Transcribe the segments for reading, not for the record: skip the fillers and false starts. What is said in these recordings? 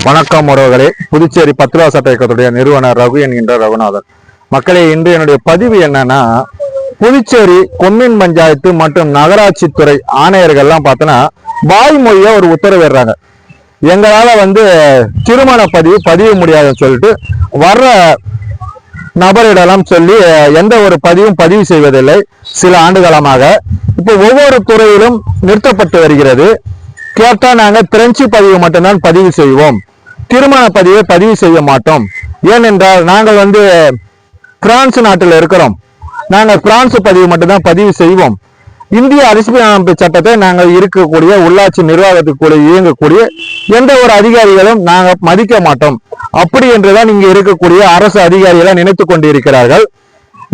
வணக்கம் உறவுகளே. புதுச்சேரி 10 ரூபா சட்ட இயக்கத்துடைய நிறுவனர் ரகு என்கின்ற ரகுநாதன். மக்களே, இன்று என்னுடைய பதிவு என்னன்னா, புதுச்சேரி கொம்யூன் பஞ்சாயத்து மற்றும் நகராட்சித்துறை ஆணையர்கள்லாம் பார்த்தோன்னா வாய்மொழியா ஒரு உத்தரவிடுறாங்க. எங்களால திருமண பதிவு முடியாதுன்னு சொல்லிட்டு வர்ற நபரிடலாம் சொல்லி எந்த ஒரு பதிவு செய்வதில்லை. சில ஆண்டுகாலமாக இப்போ ஒவ்வொரு துறையிலும் நிறுத்தப்பட்டு வருகிறது. கேட்டா நாங்க பிரெஞ்சு பதிவு மட்டும்தான் பதிவு செய்வோம், திருமண பதிவை பதிவு செய்ய மாட்டோம். ஏனென்றால் நாங்கள் பிரான்ஸ் நாட்டில் இருக்கிறோம், நாங்கள் பிரான்ஸ் பதிவு மட்டும்தான் பதிவு செய்வோம். இந்திய அரசியலமைப்பு சட்டத்தை நாங்கள் இருக்கக்கூடிய உள்ளாட்சி நிர்வாகத்துக்கு இயங்கக்கூடிய எந்த ஒரு அதிகாரிகளும் நாங்கள் மதிக்க மாட்டோம். அப்படி என்றுதான் இங்க இருக்கக்கூடிய அரசு அதிகாரிகளை நினைத்து கொண்டிருக்கிறார்கள்.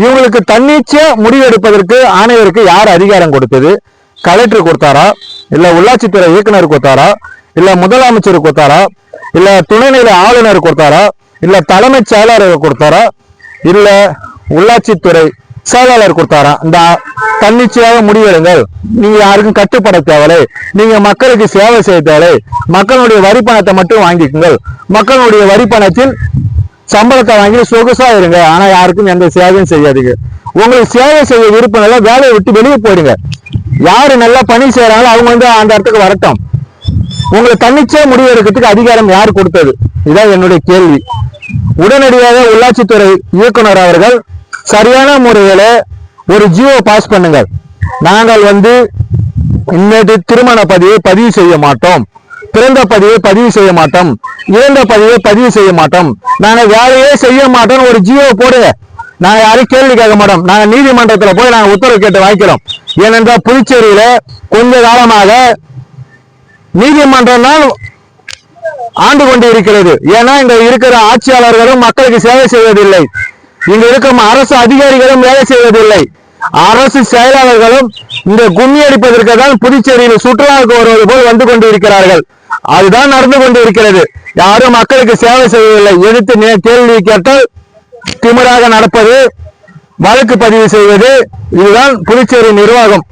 இவங்களுக்கு தன்னிச்சையா முடிவெடுப்பதற்கு ஆணையருக்கு யார் அதிகாரம் கொடுத்தது? கலெக்டர் கொடுத்தாரா, இல்ல உள்ளாட்சித்துறை இயக்குனர் கொடுத்தாரா, இல்ல முதலமைச்சர் கொடுத்தாரா, இல்ல துணைநிலை ஆளுநர் கொடுத்தாரா, இல்ல தலைமைச் செயலாளர் கொடுத்தாரா, இல்ல உள்ளாட்சித்துறை செயலாளர் கொடுத்தாரா? இந்த தன்னிச்சையாக முடிவெடுங்கள், நீங்க யாருக்கும் கட்டுப்பட தேவையில்லை, நீங்க மக்களுக்கு சேவை செய்ய தேவை, மக்களுடைய வரி பணத்தை மட்டும் வாங்கிக்குங்கள், மக்களுடைய வரி பணத்தில் சம்பளத்தை வாங்கி சொகுசா இருங்க, ஆனா யாருக்கும் எந்த சேவையும் செய்யாதீங்க. உங்களுக்கு சேவை செய்ய விருப்பம் இல்லை, வேலையை விட்டு வெளியே போயிடுங்க. யாரு நல்லா பணி செய்யறாங்களோ அவங்க அந்த இடத்துக்கு வரட்டும். உங்களை தன்னிச்சையா முடிவு எடுக்கிறதுக்கு அதிகாரம் யார் கொடுத்தது? இதான் என்னுடைய கேள்வி. உடனடியாக உள்ளாட்சித்துறை இயக்குனர் அவர்கள் சரியான முறையில ஒரு ஜியோ பாஸ் பண்ணுங்கள். நாங்கள் இன்னைக்கு திருமண பதிவை பதிவு செய்ய மாட்டோம், பிறந்த பதிவை பதிவு செய்ய மாட்டோம், இறந்த பதிவை பதிவு செய்ய மாட்டோம், நாங்க வேலையே செய்ய மாட்டோம், ஒரு ஜியோ போடு. நாங்க யாரையும் கேள்வி கேட்க மாட்டோம். நாங்க நீதிமன்றத்துல போய் நாங்க உத்தரவு கேட்டு வாங்கிக்கிறோம். ஏனென்றால் புதுச்சேரியில கொஞ்ச காலமாக நீதிமன்றம் தான் ஆண்டு கொண்டு இருக்கிறது. ஏன்னா இங்க இருக்கிற ஆட்சியாளர்களும் மக்களுக்கு சேவை செய்வதில்லை, இங்க இருக்கும் அரசு அதிகாரிகளும் வேலை செய்வதில்லை, அரசு செயலாளர்களும் இந்த கும்மி அடிப்பதற்கு தான் புதுச்சேரியில் சுற்றுலாவுக்கு வருவது போல் வந்து கொண்டு இருக்கிறார்கள். அதுதான் நடந்து கொண்டு இருக்கிறது. யாரும் மக்களுக்கு சேவை செய்வதில்லை. எடுத்து கேள்வி கேட்டால் திமிராக நடப்பது, வழக்கு பதிவு செய்வது, இதுதான் புதுச்சேரி நிர்வாகம்.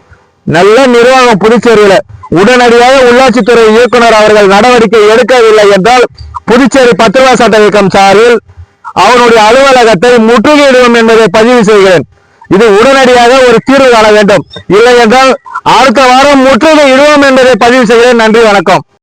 நல்ல நிர்வாகம் புதுச்சேரியில. உடனடியாக உள்ளாட்சித்துறை இயக்குனர் அவர்கள் நடவடிக்கை எடுக்கவில்லை என்றால் புதுச்சேரி 10 ரூபா சட்ட இயக்கம் சார்பில் அவனுடைய அலுவலகத்தை முற்றுகையிடுவோம் என்பதை பதிவு செய்கிறேன். இது உடனடியாக ஒரு தீர்வு காண வேண்டும். இல்லை என்றால் அடுத்த வாரம் முற்றுகை இடுவோம் என்பதை பதிவு செய்கிறேன். நன்றி, வணக்கம்.